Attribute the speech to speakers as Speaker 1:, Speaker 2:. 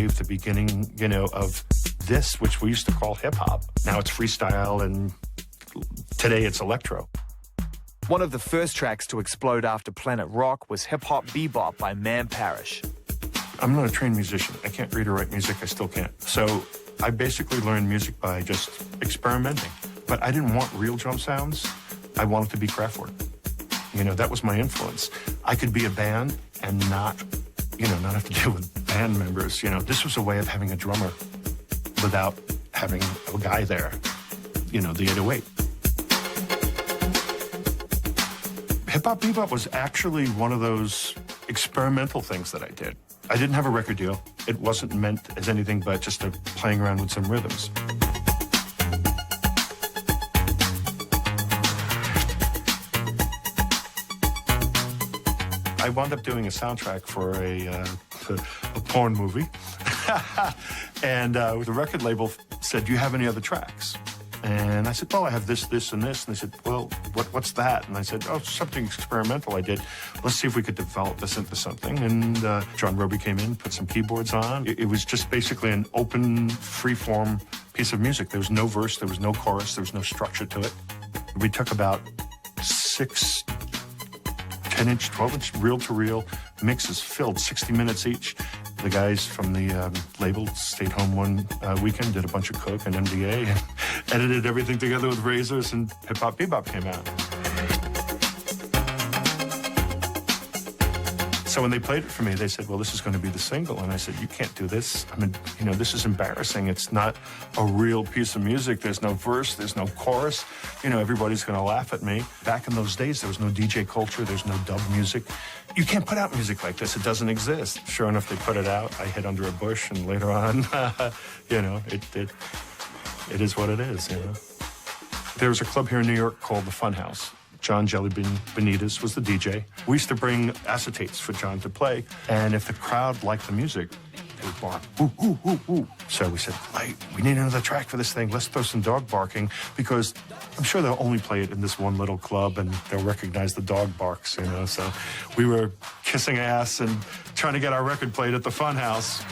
Speaker 1: wave, the beginning, you know, of this, which we used to call hip-hop. Now it's freestyle, and today it's electro.
Speaker 2: One of the first tracks to explode after Planet Rock was Hip Hop Bebop by Parish.
Speaker 1: I'm not a trained musician. I can't read or write music. I still can't. So I basically learned music by just experimenting. But I didn't want real drum sounds. I wanted to be Kraftwerk. You know, that was my influence. I could be a band and not have to deal with band members. You know, this was a way of having a drummer without having a guy there. You know, the 808. Hip Hop Bebop was actually one of those experimental things that I did. I didn't have a record deal. It wasn't meant as anything but just playing around with some rhythms. I wound up doing a soundtrack for a porn movie. And the record label said, do you have any other tracks? And I said, well, I have this, this, and this. And they said, well, what's that? And I said, oh, something experimental I did. Let's see if we could develop this into something. And John Roby came in, put some keyboards on. It was just basically an open, free-form piece of music. There was no verse, there was no chorus, there was no structure to it. We took about 6 10-inch, 12-inch reel-to-reel mixes filled 60 minutes each. The guys from the label stayed home one weekend, did a bunch of coke and MDA, and edited everything together with razors, and Hip Hop Bebop came out. So when they played it for me, they said, well, this is going to be the single. And I said, you can't do this. I mean, you know, this is embarrassing. It's not a real piece of music. There's no verse. There's no chorus. You know, everybody's going to laugh at me. Back in those days, there was no DJ culture. There's no dub music. You can't put out music like this. It doesn't exist. Sure enough, they put it out. I hid under a bush, and later on, you know, it is what it is, you know. There was a club here in New York called the Fun House. John Jellybean Benitez was the DJ. We used to bring acetates for John to play, and if the crowd liked the music, they would bark, ooh, ooh, ooh, ooh. So we said, hey, we need another track for this thing. Let's throw some dog barking, because I'm sure they'll only play it in this one little club, and they'll recognize the dog barks, you know. So we were kissing ass and trying to get our record played at the Fun House.